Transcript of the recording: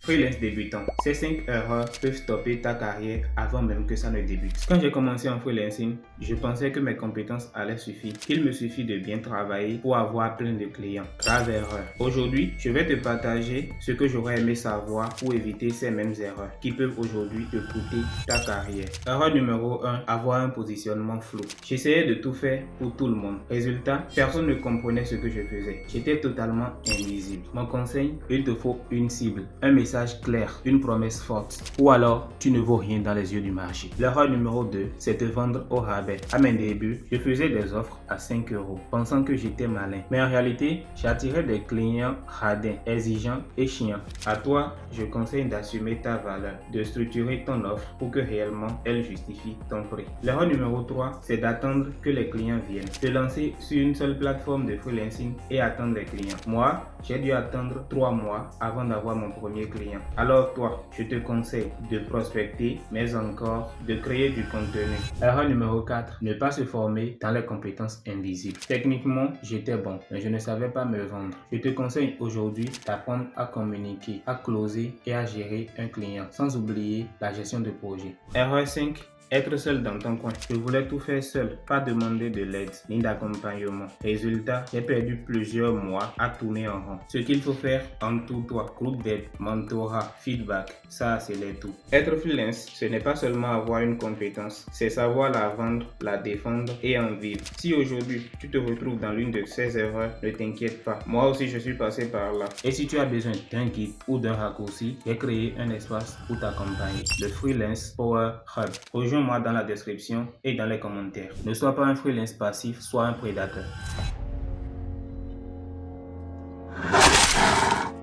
Freelance débutant. Ces 5 erreurs peuvent stopper ta carrière avant même que ça ne débute. Quand j'ai commencé en freelancing, je pensais que mes compétences allaient suffire, qu'il me suffit de bien travailler pour avoir plein de clients. Grave erreur. Aujourd'hui, je vais te partager ce que j'aurais aimé savoir pour éviter ces mêmes erreurs qui peuvent aujourd'hui te coûter ta carrière. Erreur numéro 1, avoir un positionnement flou. J'essayais de tout faire pour tout le monde. Résultat, personne ne comprenait ce que je faisais. J'étais totalement invisible. Mon conseil, il te faut une cible, un message clair, une promesse forte. Ou alors, tu ne vaux rien dans les yeux du marché. L'erreur numéro 2, c'est te vendre au rabais. À mes débuts, je faisais des offres à 5 euros, pensant que j'étais malin. Mais en réalité, j'attirais des clients radins, exigeants et chiants. À toi, je conseille d'assumer ta valeur, de structurer ton offre pour que réellement elle justifie ton prix. L'erreur numéro 3, c'est d'attendre que les clients viennent. Te lancer sur une seule plateforme de freelancing et attendre les clients. Moi, j'ai dû attendre 3 mois avant d'avoir mon premier client. Alors toi, je te conseille de prospecter, mais encore de créer du contenu. Erreur numéro 4, ne pas se former dans les compétences invisibles. Techniquement, j'étais bon, mais je ne savais pas me vendre. Je te conseille aujourd'hui d'apprendre à communiquer, à closer et à gérer un client, sans oublier la gestion de projet. Erreur 5, être seul dans ton coin. Je voulais tout faire seul, pas demander de l'aide ni d'accompagnement. Résultat, j'ai perdu plusieurs mois à tourner en rond. Ce qu'il faut faire, entoure-toi, groupe d'aide, mentorat, feedback, ça c'est les tout. Être freelance, ce n'est pas seulement avoir une compétence, c'est savoir la vendre, la défendre et en vivre. Si aujourd'hui tu te retrouves dans l'une de ces erreurs, ne t'inquiète pas. Moi aussi je suis passé par là. Et si tu as besoin d'un guide ou d'un raccourci, j'ai créé un espace pour t'accompagner. Le Freelance Power Hub. Rejoins-moi dans la description et dans les commentaires. Ne sois pas un freelance passif, sois un prédateur.